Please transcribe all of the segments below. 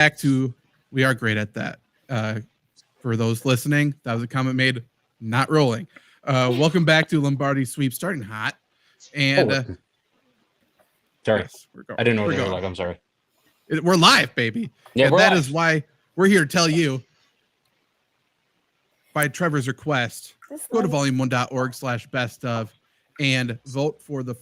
back to we are great at that. For those listening, that was a comment made, not rolling. Welcome back to Lombardi Sweep, starting hot, and Sorry, yes, we're going. I didn't know We're what they were going. like. I'm sorry. We're live, baby, Yeah, and we're that live. is why we're here to tell you. By Trevor's request, go to volume1.org/best of and vote for the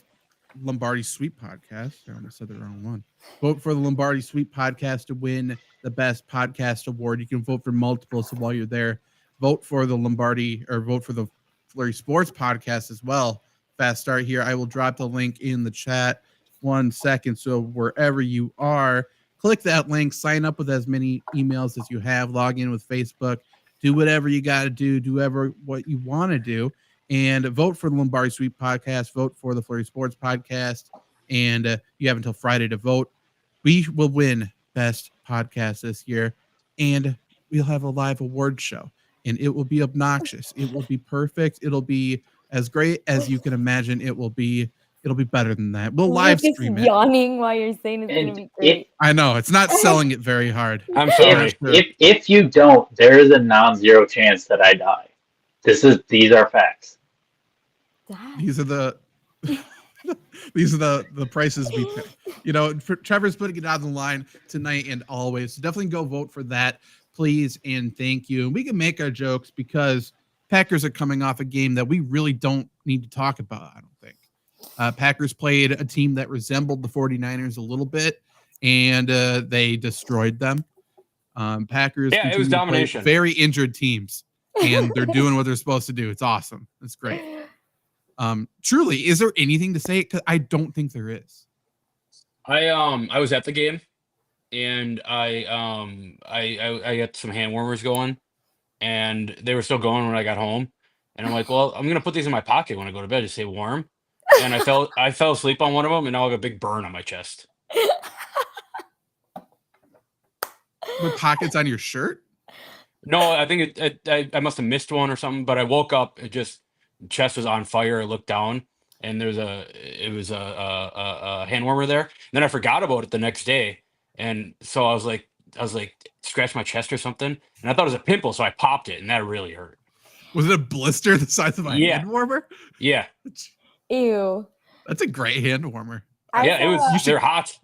Lombardi Sweep podcast. I almost said the wrong one. Vote for the Lombardi Sweep podcast to win the best podcast award. You can vote for multiple. So while you're there, vote for the Lombardi or vote for the Flurry Sports podcast as well. Fast start here. I will drop the link in the chat 1 second. So wherever you are, click that link, sign up with as many emails as you have, log in with Facebook, do whatever you got to do what you want to do, and vote for the Lombardi Sweep podcast, vote for the Flurry Sports podcast, and you have until Friday to vote. We will win best podcast this year, and we'll have a live award show, and it will be obnoxious. It will be perfect. It'll be as great as you can imagine it will be. It'll be better than that. We'll live stream it. Yawning while you're saying it's going to be great. I know. It's not selling it very hard. I'm sorry. If you don't, there is a non-zero chance that I die. These are facts. These are the the prices we pay. You know, Trevor's putting it on the line tonight and always. So definitely go vote for that, please, and thank you. And we can make our jokes because Packers are coming off a game that we really don't need to talk about, I don't think. Packers played a team that resembled the 49ers a little bit, and they destroyed them. Packers, it was domination. Very injured teams, and they're doing what they're supposed to do. It's awesome. It's great. Truly, is there anything to say? Because I don't think there is. I was at the game, and I got some hand warmers going, and they were still going when I got home. And I'm like, well, I'm gonna put these in my pocket when I go to bed to stay warm. And I fell asleep on one of them, and now I got a big burn on my chest. With pockets on your shirt? No, I think I must have missed one or something. But I woke up, chest was on fire. I looked down, and it was a hand warmer there. And then I forgot about it the next day, and so I was like, scratch my chest or something, and I thought it was a pimple, so I popped it, and that really hurt. Was it a blister the size of a hand warmer? Yeah. Ew. That's a great hand warmer. It was. They're hot.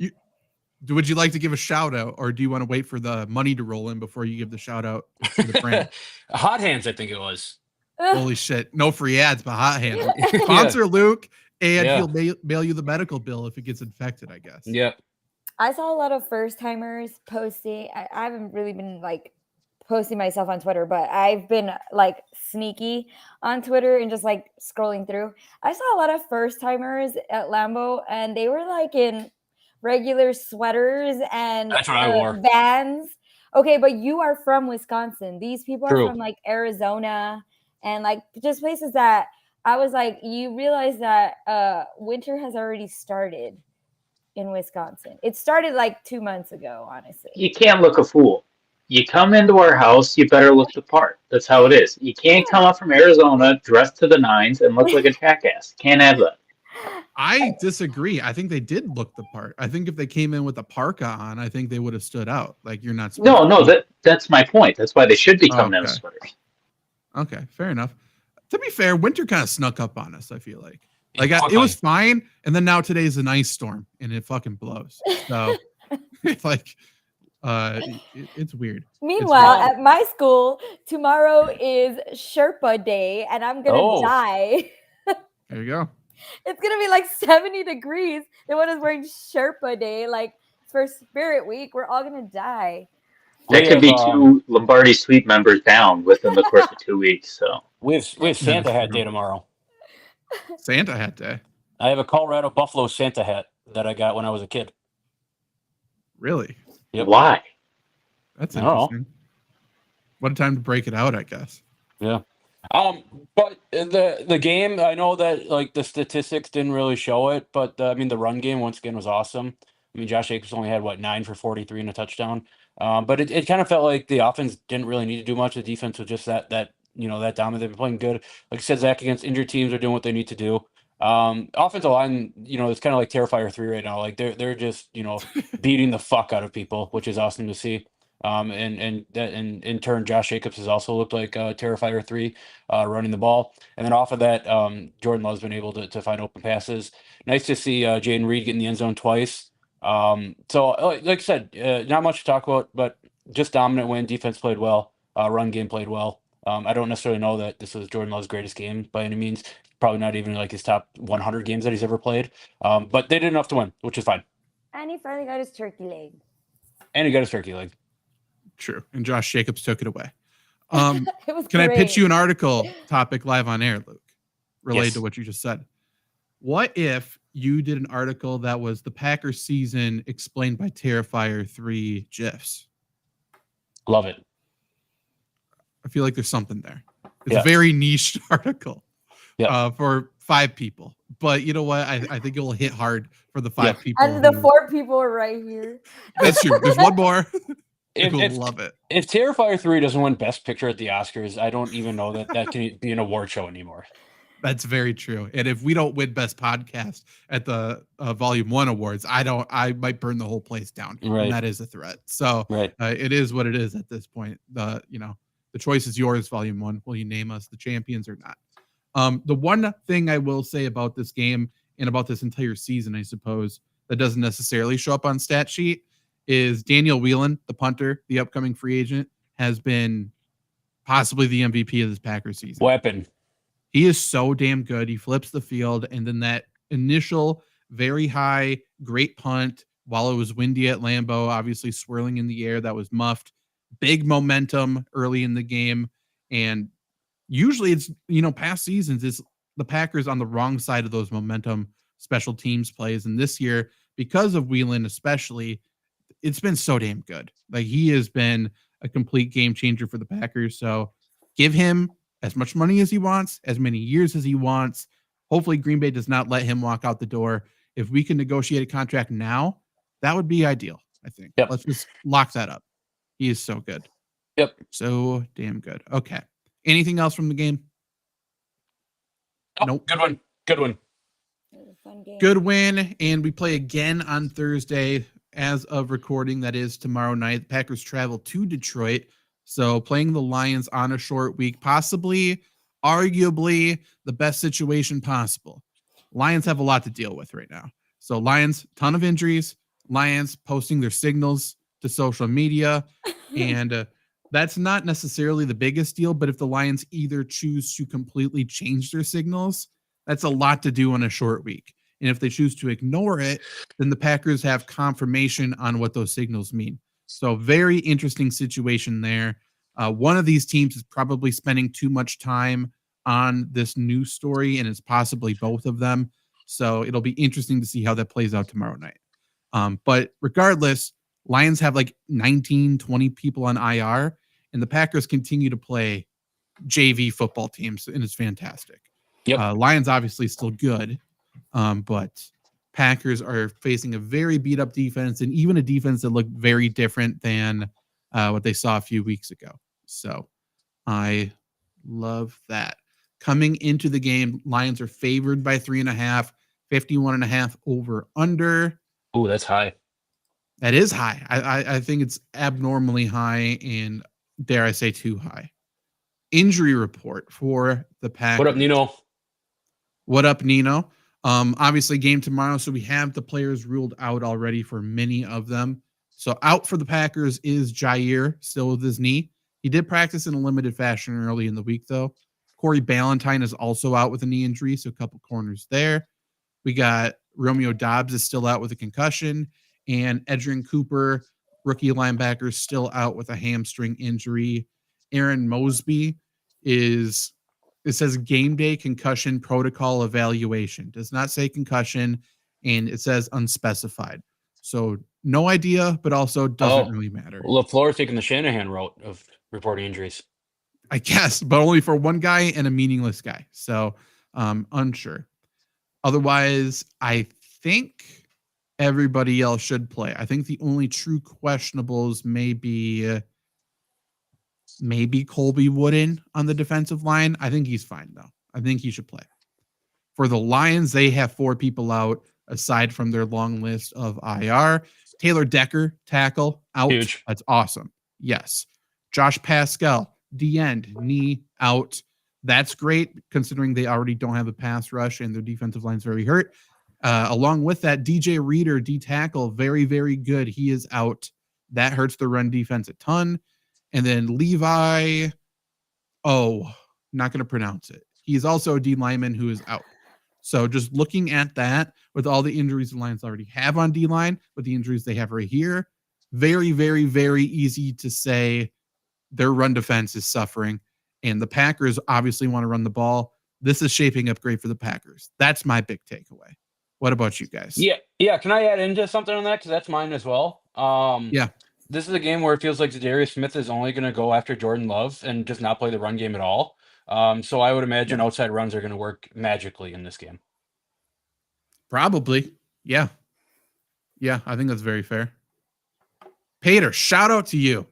Would you like to give a shout out, or do you want to wait for the money to roll in before you give the shout out to the brand? Hot Hands, I think it was. Holy shit! No free ads, but Hot Hands. Sponsor Luke, and he'll mail you the medical bill if it gets infected, I guess. Yep. I saw a lot of first timers posting. I haven't really been posting myself on Twitter, but I've been sneaky on Twitter and just scrolling through. I saw a lot of first timers at Lambeau, and they were in regular sweaters and that's what I wore. Vans. Okay, but you are from Wisconsin. These people True. are from Arizona and just places that I was you realize that winter has already started in Wisconsin. It started 2 months ago, honestly. You can't look a fool. You come into our house, you better look the part. That's how it is. You can't come up from Arizona dressed to the nines and look like a jackass. Can't have that. I disagree. I think they did look the part. I think if they came in with a parka on, I think they would have stood out. You're not. That's my point. That's why they should be coming in sweaters. Okay, fair enough. To be fair, winter kind of snuck up on us, I feel like. It was fine, and then now today's an ice storm, and it fucking blows. So, it's it's weird. Meanwhile, at my school, tomorrow is Sherpa Day, and I'm going to die. There you go. It's going to be 70 degrees. Everyone is wearing Sherpa Day. For Spirit Week, we're all going to die. That could be 2 Lombardi Sweep members down within the course of 2 weeks. So we have Santa Hat Day tomorrow. Santa Hat Day. I have a Colorado Buffalo Santa hat that I got when I was a kid. Really? Yep. Why? That's interesting. What a time to break it out, I guess. Yeah. But the game, I know that the statistics didn't really show it, but the run game once again was awesome. Josh Jacobs only had 9 for 43 and a touchdown. But it kind of felt like the offense didn't really need to do much. The defense was just that dominant. They've been playing good. Like I said, Zach, against injured teams are doing what they need to do. Offensive line, it's kind of like Terrifier 3 right now. Like they're just, beating the fuck out of people, which is awesome to see. And in turn, Josh Jacobs has also looked like Terrifier 3 running the ball. And then off of that, Jordan Love's been able to find open passes. Nice to see Jaden Reed get in the end zone twice. So like I said, not much to talk about, but just dominant win. Defense played well. Run game played well. I don't necessarily know that this was Jordan Love's greatest game by any means. Probably not even like his top 100 games that he's ever played. But they did enough to win, which is fine. And he finally got his turkey leg. And he got his turkey leg. True. And Josh Jacobs took it away. It was Can I great. pitch you an article topic live on air, Luke, related Yes. to what you just said? What if you did an article that was the Packers season explained by Terrifier 3 GIFs? Love it. I feel like there's something there. It's Yeah. a very niche article Yeah. for 5 people. But you know what? I think it will hit hard for the 5 people. And the who- 4 people are right here. That's true. There's one more. If, People if, love it. if Terrifier 3 doesn't win Best Picture at the Oscars, I don't even know that can be an award show anymore. That's very true. And if we don't win Best Podcast at the Volume 1 Awards, I might burn the whole place down. Right. And that is a threat. So Right. it is what it is at this point. The choice is yours, Volume 1. Will you name us the champions or not? The one thing I will say about this game and about this entire season, I suppose, that doesn't necessarily show up on stat sheet is Daniel Whelan, the punter, the upcoming free agent, has been possibly the MVP of this Packers season. Weapon. He is so damn good. He flips the field, and then that initial very high, great punt while it was windy at Lambeau, obviously swirling in the air, that was muffed. Big momentum early in the game, and usually it's past seasons it's the Packers on the wrong side of those momentum special teams plays, and this year because of Whelan especially, it's been so damn good. Like he has been a complete game changer for the Packers. So give him as much money as he wants, as many years as he wants. Hopefully Green Bay does not let him walk out the door. If we can negotiate a contract now, that would be ideal, I think. Yep. Let's just lock that up. He is so good. Yep. So damn good. Okay. Anything else from the game? Oh, Nope. Good one. Good one. It was a fun game. Good win. And we play again on Thursday as of recording. That is tomorrow night. The Packers travel to Detroit. So playing the Lions on a short week, possibly, arguably the best situation possible. Lions have a lot to deal with right now. So Lions, ton of injuries. Lions posting their signals to social media. And that's not necessarily the biggest deal, but if the Lions either choose to completely change their signals, that's a lot to do on a short week. And if they choose to ignore it, then the Packers have confirmation on what those signals mean. So very interesting situation there. One of these teams is probably spending too much time on this news story, and it's possibly both of them. So it'll be interesting to see how that plays out tomorrow night. But regardless, Lions have like 19, 20 people on IR, and the Packers continue to play JV football teams, and it's fantastic. Yep. Lions obviously still good, but Packers are facing a very beat up defense, and even a defense that looked very different than what they saw a few weeks ago. So I love that. Coming into the game, Lions are favored by 3.5, 51.5 over under. Ooh, that's high. That is high. I think it's abnormally high, and dare I say too high. Injury report for the Packers. What up, Nino? What up, Nino? Obviously game tomorrow, so we have the players ruled out already for many of them. So out for the Packers is Jair, still with his knee. He did practice in a limited fashion early in the week, though. Corey Ballantyne is also out with a knee injury, so a couple corners there. We got Romeo Dobbs is still out with a concussion, and Edgerrin Cooper, rookie linebacker, still out with a hamstring injury. Aaron Mosby it says game day concussion protocol evaluation. Does not say concussion, and it says unspecified. So no idea, but also doesn't really matter. LaFleur taking the Shanahan route of reporting injuries. I guess, but only for one guy and a meaningless guy. So unsure. Otherwise, I think everybody else should play. I think the only true questionables may be maybe Colby Wooden on the defensive line. I think he's fine, though. I think he should play. For the Lions, they have 4 people out aside from their long list of IR. Taylor Decker, tackle, out. Huge. That's awesome. Yes. Josh Pascal, D-end, knee, out. That's great considering they already don't have a pass rush and their defensive line's very hurt. Along with that, DJ Reader, D-tackle, very, very good. He is out. That hurts the run defense a ton. And then Levi, not going to pronounce it. He's also a D lineman who is out. So just looking at that with all the injuries the Lions already have on D-line, with the injuries they have right here, very, very, very easy to say their run defense is suffering. And the Packers obviously want to run the ball. This is shaping up great for the Packers. That's my big takeaway. What about you guys? Yeah. Can I add into something on that? Because that's mine as well. Yeah. This is a game where it feels like Zadarius Smith is only going to go after Jordan Love and just not play the run game at all. So I would imagine outside runs are going to work magically in this game. Probably. Yeah. Yeah, I think that's very fair. Pater, shout out to you.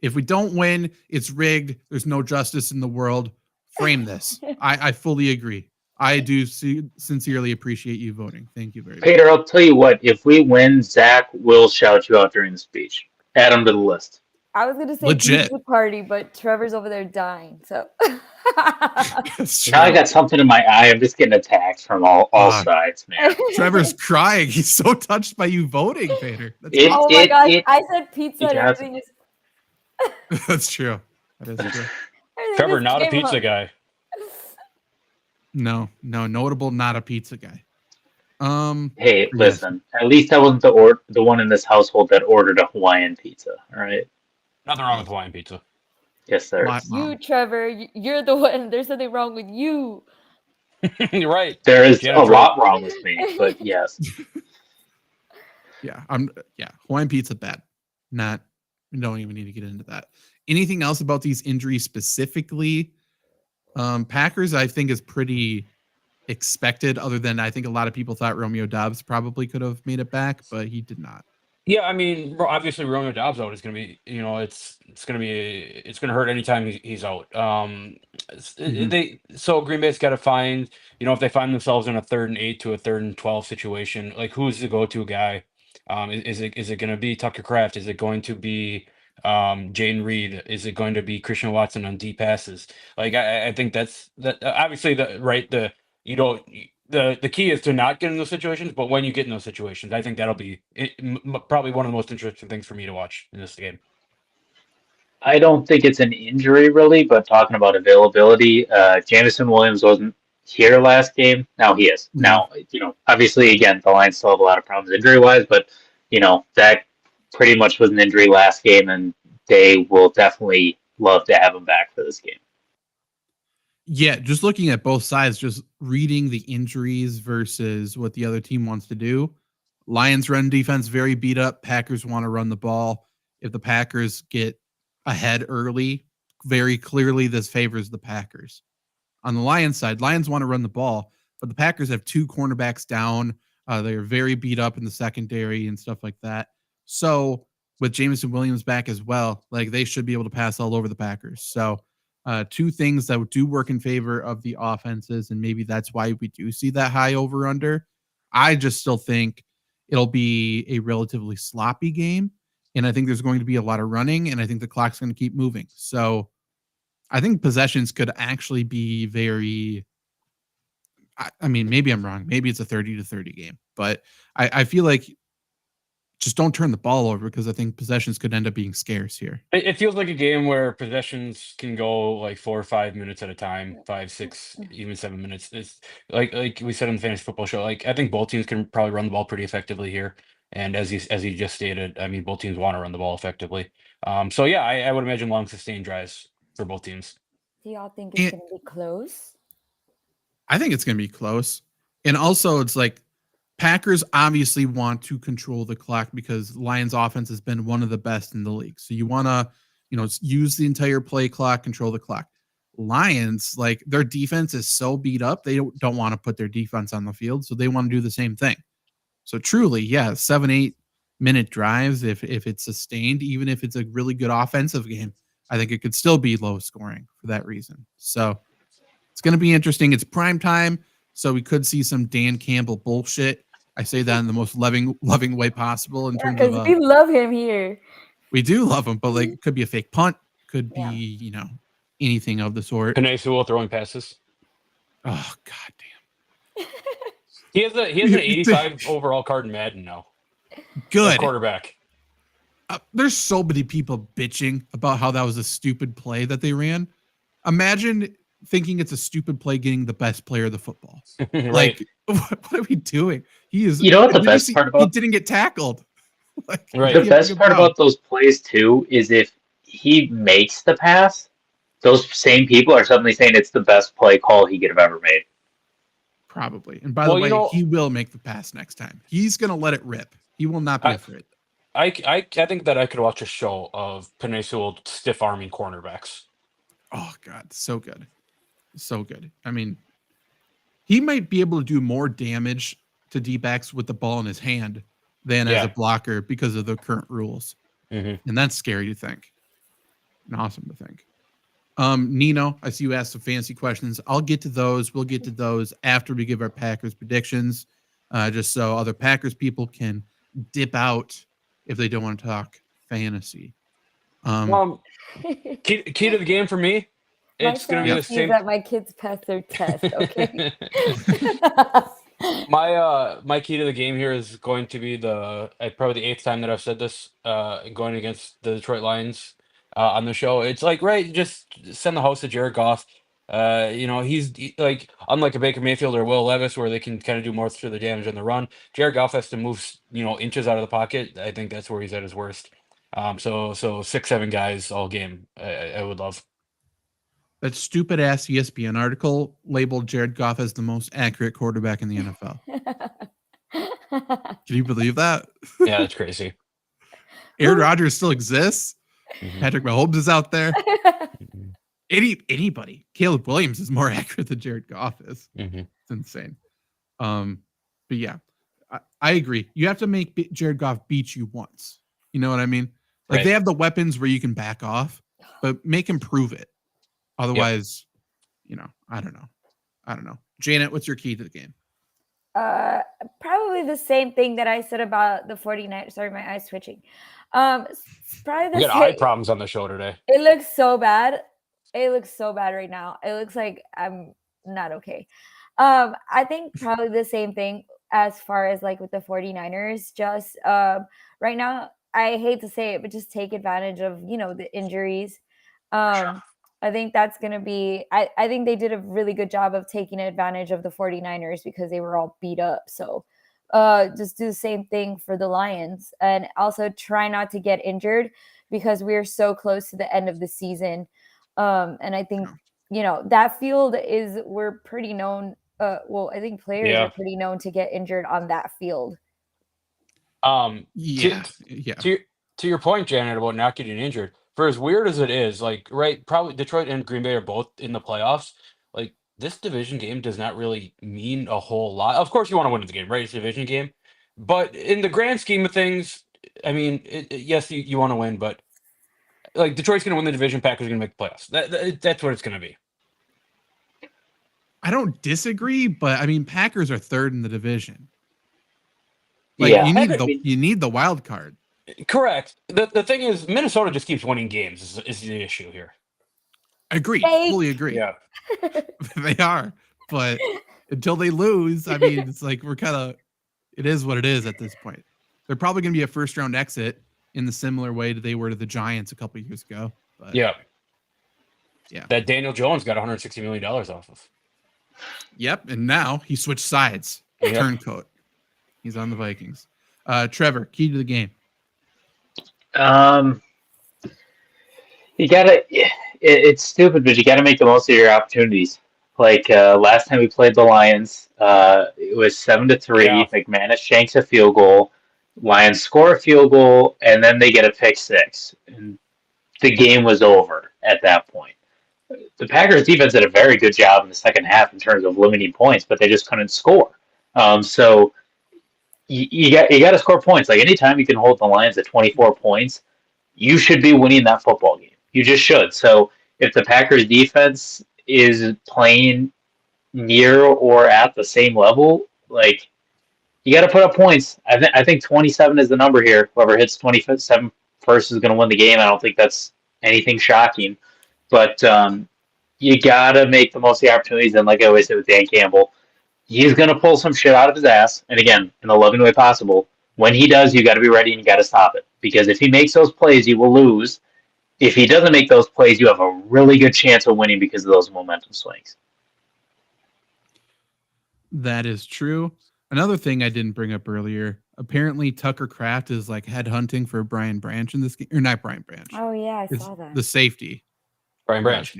If we don't win, it's rigged. There's no justice in the world. Frame this. I fully agree. I do sincerely appreciate you voting. Thank you very much. Peter, I'll tell you what. If we win, Zach will shout you out during the speech. Add him to the list. I was going to say Legit. pizza party, but Trevor's over there dying. So Now I got something in my eye. I'm just getting attacked from all sides, man. Trevor's crying. He's so touched by you voting, Pater. Oh my gosh. I said pizza and everything just... That's true. That is true. Trevor, not a pizza guy. No, notable, not a pizza guy. Hey, listen. At least I wasn't the one in this household that ordered a Hawaiian pizza. All right. Nothing wrong with Hawaiian pizza. Yes, sir. You, Trevor, you're the one. There's something wrong with you. You're right. There is a lot wrong with me, but yes. Yeah, Hawaiian pizza bad. We don't even need to get into that. Anything else about these injuries specifically? Packers, I think, is pretty expected, other than I think a lot of people thought Romeo Doubs probably could have made it back, but he did not. Yeah, I mean, obviously Romeo Doubs out is going to be, it's going to hurt anytime he's out. So Green Bay's got to find, if they find themselves in a 3rd and 8 to a 3rd and 12 situation, like who's the go-to guy? Is it going to be Tucker Kraft? Is it going to be Jaden Reed? Is it going to be Christian Watson on deep passes? Like I think that's obviously the key is to not get in those situations, but when you get in those situations, I think that'll be probably one of the most interesting things for me to watch in this game. I don't think it's an injury really, but talking about availability, Jamison Williams wasn't here last game. Now he is. Now, obviously, again, the Lions still have a lot of problems injury-wise, but, that pretty much was an injury last game, and they will definitely love to have him back for this game. Yeah, just looking at both sides, just reading the injuries versus what the other team wants to do. Lions run defense very beat up. Packers want to run the ball. If the Packers get ahead early, very clearly this favors the Packers. On the Lions side, Lions want to run the ball, but the Packers have 2 cornerbacks down. They are very beat up in the secondary and stuff like that. So with Jamison Williams back as well, like they should be able to pass all over the Packers. So 2 things that do work in favor of the offenses, and maybe that's why we do see that high over-under. I just still think it'll be a relatively sloppy game, and I think there's going to be a lot of running, and I think the clock's going to keep moving. So I think possessions could actually be very... I mean, maybe I'm wrong. Maybe it's a 30-30 game, but I feel like just don't turn the ball over, because I think possessions could end up being scarce here. It feels like a game where possessions can go like 4 or 5 minutes at a time, 5, 6, even 7 minutes. It's like we said on the fantasy football show. Like I think both teams can probably run the ball pretty effectively here. And as you just stated, I mean, both teams want to run the ball effectively. So yeah, I would imagine long sustained drives for both teams. Do y'all think it's going to be close? I think it's going to be close. And also, it's like Packers obviously want to control the clock because Lions offense has been one of the best in the league. So you want to, use the entire play clock, control the clock. Lions, like their defense is so beat up, they don't want to put their defense on the field. So they want to do the same thing. So truly, 7-8 minute drives, if it's sustained, even if it's a really good offensive game, I think it could still be low scoring for that reason. So it's going to be interesting. It's prime time. So we could see some Dan Campbell bullshit. I say that in the most loving way possible in terms of because we love him here. We do love him, but like it could be a fake punt, could be anything of the sort. Penei Sewell throwing passes. Oh god damn! He has an 85 overall card in Madden now. Good quarterback. There's so many people bitching about how that was a stupid play that they ran. Imagine thinking it's a stupid play getting the best player of the football. Right. Like, what are we doing? He is. You know what the best part about? He didn't get tackled. Right. The best part about those plays too is if he makes the pass, those same people are suddenly saying it's the best play call he could have ever made. Probably. And by the way, he will make the pass next time. He's gonna let it rip. He will not be afraid. I think that I could watch a show of Penei Sewell stiff arming cornerbacks. Oh god, so good. So good. I mean, he might be able to do more damage to D-backs with the ball in his hand than as a blocker because of the current rules. Mm-hmm. And that's scary to think. And awesome to think. Nino, I see you asked some fancy questions. I'll get to those. We'll get to those after we give our Packers predictions, just so other Packers people can dip out if they don't want to talk fantasy. Key to the game for me. It's going to be the same. That my kids pass their test. Okay. My key to the game here is going to be probably the 8th time that I've said this, going against the Detroit Lions on the show. It's like, right, just send the house to Jared Goff. He's like, unlike a Baker Mayfield or Will Levis, where they can kind of do most of the damage on the run. Jared Goff has to move, inches out of the pocket. I think that's where he's at his worst. So 6-7 guys all game. I would love. That stupid ass ESPN article labeled Jared Goff as the most accurate quarterback in the NFL. Can you believe that? Yeah, that's crazy. Aaron Rodgers still exists. Mm-hmm. Patrick Mahomes is out there. Anybody. Caleb Williams is more accurate than Jared Goff is. Mm-hmm. It's insane. But yeah, I agree. You have to make Jared Goff beat you once. You know what I mean? Like They have the weapons where you can back off, but make him prove it. Otherwise, I don't know. Janet, what's your key to the game? Probably the same thing that I said about the 49ers. Sorry, my eye's twitching. Probably we got eye problems on the show today. It looks so bad. It looks so bad right now. It looks like I'm not okay. I think probably the same thing as far as like with the 49ers. Just right now, I hate to say it, but just take advantage of, the injuries. I think that's going to be, I think they did a really good job of taking advantage of the 49ers because they were all beat up. So just do the same thing for the Lions and also try not to get injured because we're so close to the end of the season. And I think, that field we're pretty known. I think players are pretty known to get injured on that field. To your point, Janet, about not getting injured, for as weird as it is, probably Detroit and Green Bay are both in the playoffs. Like, this division game does not really mean a whole lot. Of course, you want to win the game, right? It's a division game. But in the grand scheme of things, I mean, yes, you want to win, but like Detroit's going to win the division, Packers are going to make the playoffs. That's what it's going to be. I don't disagree, but I mean, Packers are third in the division. You need the wild card. Correct. The thing is, Minnesota just keeps winning games is the issue here. Agree. Fully agree. Yeah. They are. But until they lose, I mean, it's like it is what it is at this point. They're probably going to be a first round exit in the similar way that they were to the Giants a couple of years ago. But, yeah. That Daniel Jones got $160 million off of. Yep. And now he switched sides. Yep. Turncoat. He's on the Vikings. Trevor, key to the game. It's stupid, but you gotta make the most of your opportunities. Like last time we played the Lions, it was 7-3. Yeah. McManus shanks a field goal. Lions score a field goal, and then they get a pick six. And the game was over at that point. The Packers defense did a very good job in the second half in terms of limiting points, but they just couldn't score. So you got to score points. Like anytime you can hold the Lions at 24 points, you should be winning that football game. You just should. So if the Packers defense is playing near or at the same level, like you got to put up points. I think 27 is the number here. Whoever hits 27 first is going to win the game. I don't think that's anything shocking, but you got to make the most of the opportunities. And like I always say with Dan Campbell, he's going to pull some shit out of his ass. And again, in the loving way possible. When he does, you got to be ready and you got to stop it. Because if he makes those plays, you will lose. If he doesn't make those plays, you have a really good chance of winning because of those momentum swings. That is true. Another thing I didn't bring up earlier, apparently Tucker Kraft is like headhunting for Brian Branch in this game. Or not Brian Branch. Oh, yeah, I saw that. The safety. Brian Branch.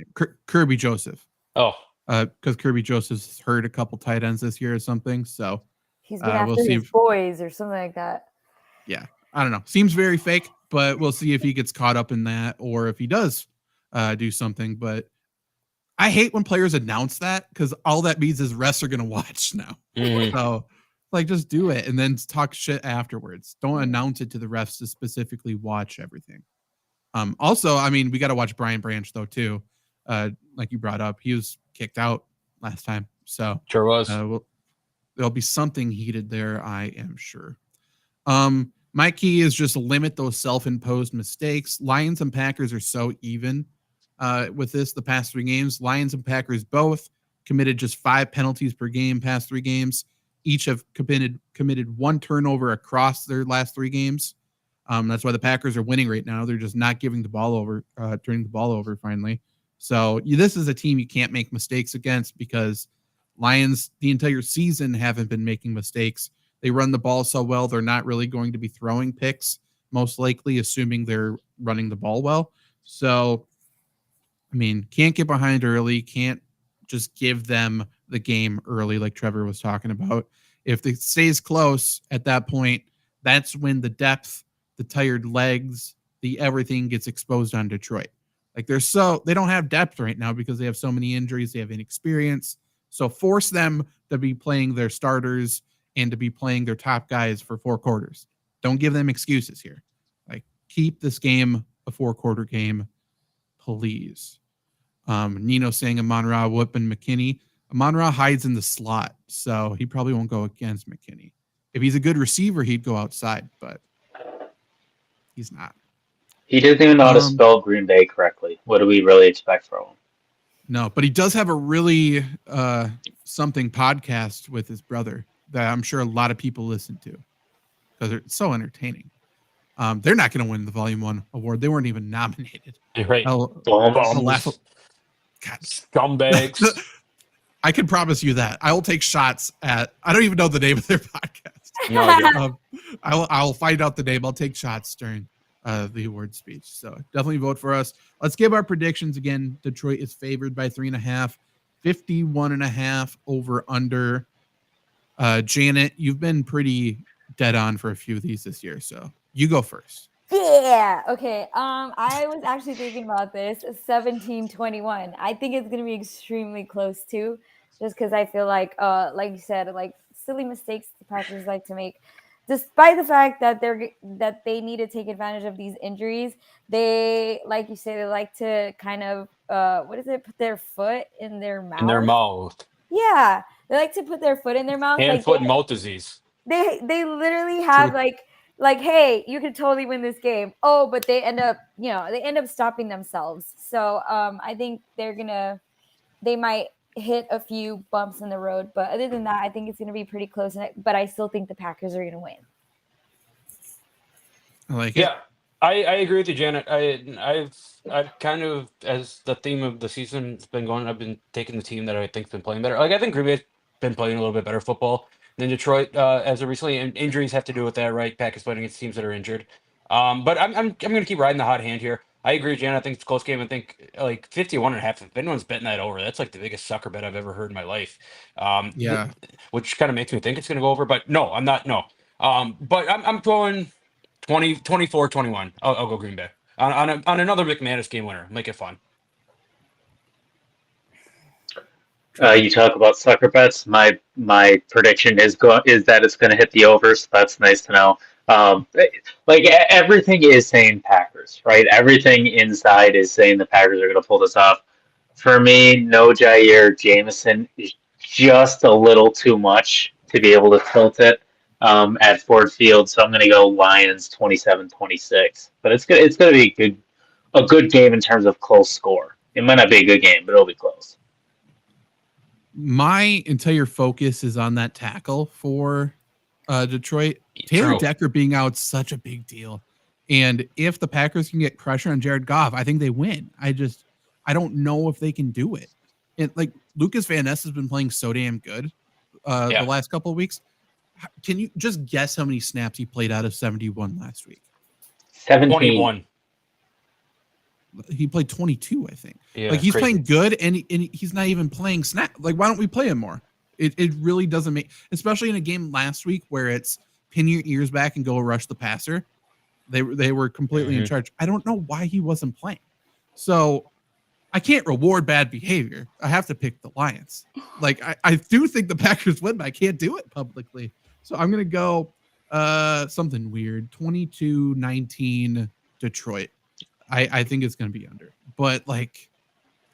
Kirby Joseph. Oh. Because Kirby Joseph's hurt a couple tight ends this year or something. So he's been after his boys or something like that. Yeah. I don't know. Seems very fake, but we'll see if he gets caught up in that or if he does do something. But I hate when players announce that because all that means is refs are going to watch now. Mm-hmm. So, like, just do it and then talk shit afterwards. Don't announce it to the refs to specifically watch everything. Also, I mean, we got to watch Brian Branch, though, too. Like you brought up, he was kicked out last time. So, sure was. There'll be something heated there, I am sure. My key is just limit those self-imposed mistakes. Lions and Packers are so even with this the past 3 games. Lions and Packers both committed just 5 penalties per game past 3 games. Each have committed 1 turnover across their last 3 games. That's why the Packers are winning right now. They're just not giving the ball over, turning the ball over finally. So this is a team you can't make mistakes against because Lions the entire season haven't been making mistakes. They run the ball so well, they're not really going to be throwing picks, most likely, assuming they're running the ball well. So, I mean, can't get behind early, can't just give them the game early like Trevor was talking about. If it stays close at that point, that's when the depth, the tired legs, the everything gets exposed on Detroit. Like they don't have depth right now because they have so many injuries, they have inexperience. So force them to be playing their starters and to be playing their top guys for 4 quarters. Don't give them excuses here. Like, keep this game a 4-quarter game, please. Nino saying Amon-Ra, Whoop, and McKinney. Amon-Ra hides in the slot, so he probably won't go against McKinney. If he's a good receiver, he'd go outside, but he's not. He doesn't even know how to spell Green Bay correctly. What do we really expect from him? No, but he does have a really something podcast with his brother that I'm sure a lot of people listen to because they're so entertaining. They're not going to win the Volume 1 award. They weren't even nominated. You're right. Scumbags. I can promise you that. I will take shots at, I don't even know the name of their podcast. No idea. I'll find out the name. I'll take shots during the award speech. So definitely vote for us. Let's give our predictions again. Detroit is favored by 3.5, 51.5 over under. Janet, you've been pretty dead on for a few of these this year, so you go first. Yeah. Okay. I was actually thinking about this 17-21. I think it's gonna be extremely close too, just because I feel like you said, like silly mistakes the Packers like to make. Despite the fact that they need to take advantage of these injuries, they, like you say, they like to kind of put their foot in their mouth. In their mouth. Yeah, they like to put their foot in their mouth. Hand, foot, and mouth disease. They literally have like, hey, you could totally win this game. Oh, but they end up stopping themselves. So I think they might hit a few bumps in the road, but other than that, I think it's going to be pretty close. But I still think the Packers are going to win. I like it. Yeah, I agree with you, Janet. I've kind of, as the theme of the season's been going, I've been taking the team that I think's been playing better. Like, I think Green Bay's been playing a little bit better football than Detroit as of recently, and injuries have to do with that, right? Packers playing against teams that are injured. But I'm going to keep riding the hot hand here. I agree, Janet. I think it's a close game. I think like 51.5. If anyone's betting that over, that's like the biggest sucker bet I've ever heard in my life. Yeah, which kind of makes me think it's going to go over, but no, I'm not. No, but I'm going 24-21. I'll go Green Bay on another McManus game winner. Make it fun. You talk about sucker bets. My prediction is that it's going to hit the over. So that's nice to know. Like everything is saying Packers, right? Everything inside is saying the Packers are going to pull this off. For me, no Jair. Jameson is just a little too much to be able to tilt it at Ford Field. So I'm going to go Lions 27-26. But it's going to be a good game in terms of close score. It might not be a good game, but it'll be close. My entire focus is on that tackle for Detroit. Taylor Decker being out is such a big deal. And if the Packers can get pressure on Jared Goff, I think they win. I don't know if they can do it. And like Lucas Van Ness has been playing so damn good the last couple of weeks. Can you just guess how many snaps he played out of 71 last week? 21. He played 22, I think. Yeah, like he's crazy. playing good, and he's not even playing snap. Like, why don't we play him more? It really doesn't make, especially in a game last week where it's pin your ears back and go rush the passer. They were completely in charge. I don't know why he wasn't playing. So I can't reward bad behavior. I have to pick the Lions. Like I do think the Packers win, but I can't do it publicly. So I'm gonna go something weird. 22-19 Detroit. I think it's gonna be under. But like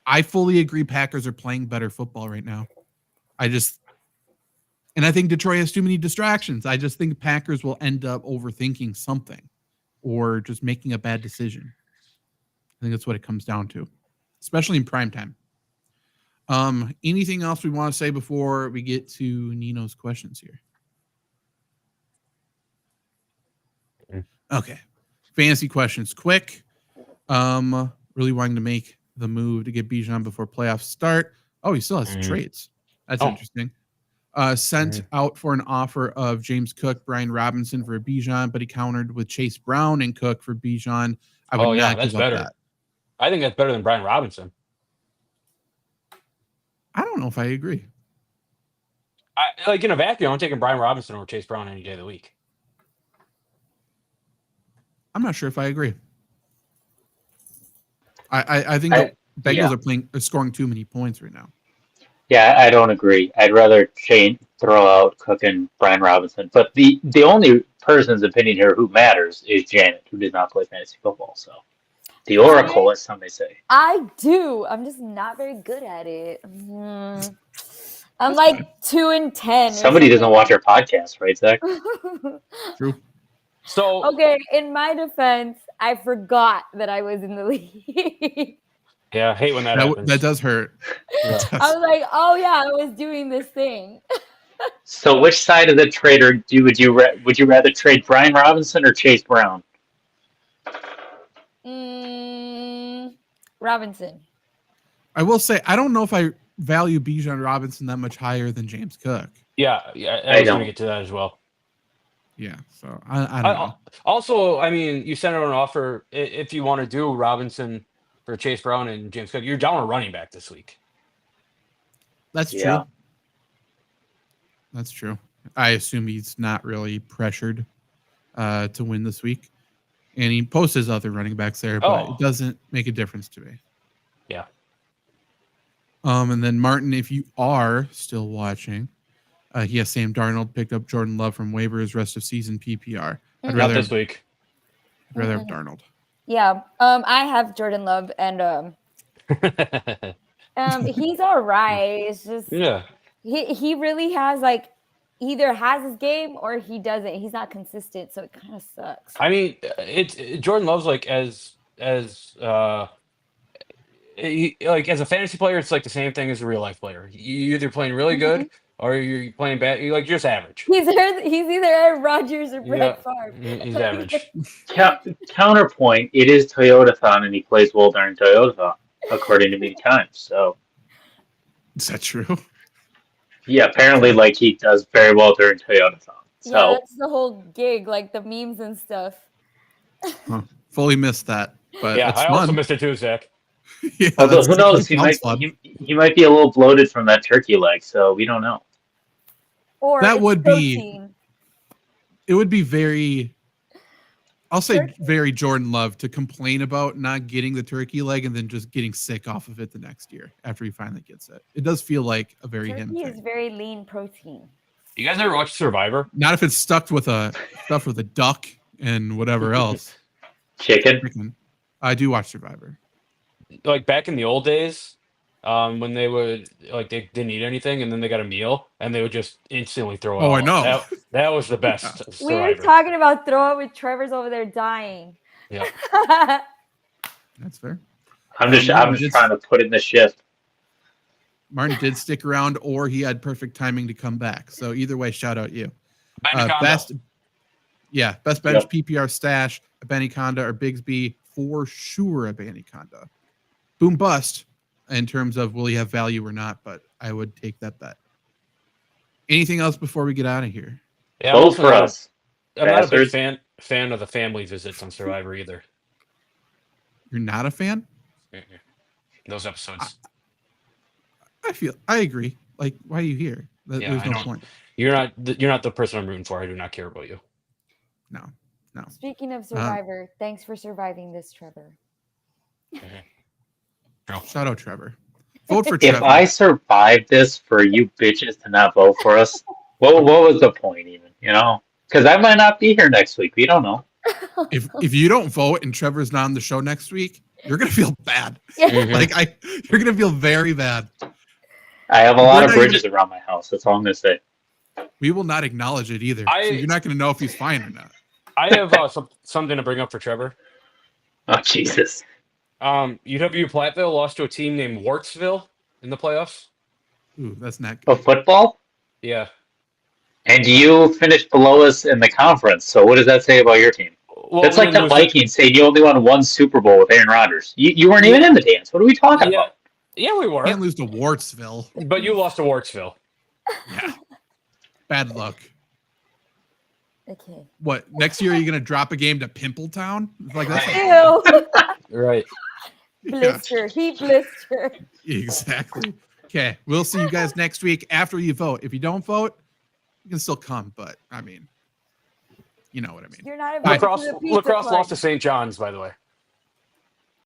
I fully agree Packers are playing better football right now. And I think Detroit has too many distractions. I just think Packers will end up overthinking something or just making a bad decision. I think that's what it comes down to, especially in prime time. Anything else we want to say before we get to Nino's questions here? Okay. Fantasy questions. Quick. Really wanting to make the move to get Bijan before playoffs start. Oh, he still has trades. That's interesting. Sent out for an offer of James Cook, Brian Robinson for Bijan, but he countered with Chase Brown and Cook for Bijan. I would not that's give better. up that. I think that's better than Brian Robinson. I don't know if I agree. In a vacuum, I'm taking Brian Robinson over Chase Brown any day of the week. I'm not sure if I agree. I think the Bengals are scoring too many points right now. Yeah, I don't agree. I'd rather throw out Cook and Brian Robinson. But the only person's opinion here who matters is Janet, who does not play fantasy football. So the Oracle, as some may say. I do. I'm just not very good at it. I'm like 2-10. Somebody doesn't watch our podcast, right, Zach? True. So okay, in my defense, I forgot that I was in the league. Yeah, I hate when that happens. That does hurt. Yeah. I was like, oh yeah, I was doing this thing. So which side of the trade would you rather trade Brian Robinson or Chase Brown? Robinson. I will say I don't know if I value Bijan Robinson that much higher than James Cook. Yeah, I was going to get to that as well. Yeah, so I don't know. Also, I mean, you sent out an offer if you want to do Robinson for Chase Brown and James Cook. You're down a running back this week. That's true. That's true. I assume he's not really pressured to win this week. And he posts his other running backs there, but it doesn't make a difference to me. Yeah. And then Martin, if you are still watching, he has Sam Darnold, picked up Jordan Love from waivers, rest of season PPR. Not this week. I'd rather have Darnold. Yeah. I have Jordan Love and he's all right. It's just he really has like either has his game or he doesn't. He's not consistent, so it kind of sucks. I mean, Jordan Love's like as a fantasy player, it's like the same thing as a real life player. You either playing really good or you're playing bad. You're like just average. He's either Aaron Rodgers or Brett Favre. He's average. Counterpoint: it is Toyotathon, and he plays well during Toyotathon, according to me times. So, is that true? Yeah, apparently, like he does very well during Toyotathon. So yeah, that's the whole gig, like the memes and stuff. Fully missed that, but yeah, I fun. also missed it too, Zach. Yeah, although who knows? He might be a little bloated from that turkey leg, so we don't know. Or that would protein. It would be very, I'll say very Jordan Love to complain about not getting the turkey leg and then just getting sick off of it the next year after he finally gets it. It does feel like a very him thing. Turkey is very lean protein. You guys ever watch Survivor? Not if it's stuffed with a duck and whatever else. Chicken. I do watch Survivor. Like back in the old days, when they would like they didn't eat anything and then they got a meal and they would just instantly throw it Oh, I out. know. That was the best We were Survivor. talking about throw it with Trevor's over there dying. Yeah. That's fair. I'm just trying to put in the shift. Martin did stick around, or he had perfect timing to come back. So either way, shout out you. Best bench PPR stash, a Benny Conda or Bigsby, for sure a Benny Conda. Boom bust in terms of will he have value or not, but I would take that bet. Anything else before we get out of here? Yeah, Vote for us. I'm not a big fan of the family visits on Survivor either. You're not a fan? Those episodes. I agree. Like, why are you here? There's no point. You're not the person I'm rooting for. I do not care about you. No. Speaking of Survivor, thanks for surviving this, Trevor. Shout out Trevor. Vote for Trevor. If I survived this for you bitches to not vote for us, what was the point even? Because I might not be here next week. We don't know. If you don't vote and Trevor's not on the show next week, you're gonna feel bad. You're gonna feel very bad. I have a lot of bridges around my house. That's all I'm gonna say. We will not acknowledge it either. So you're not gonna know if he's fine or not. I have something to bring up for Trevor. Oh Jesus! UW Platteville lost to a team named Wartsville in the playoffs. Ooh, that's not good. Oh, football? Yeah. And you finished below us in the conference. So what does that say about your team? Well, that's like the Vikings saying you only won one Super Bowl with Aaron Rodgers. You weren't even in the dance. What are we talking about? Yeah, we were. Can't lose to Wartsville. But you lost to Wartsville. Yeah. Bad luck. Okay. What, next year are you going to drop a game to Pimpletown? Like that's right. Blister. He blister. Exactly. Okay. We'll see you guys next week after you vote. If you don't vote, you can still come, but I mean, you know what I mean. You're not Lacrosse lost to St. John's, by the way.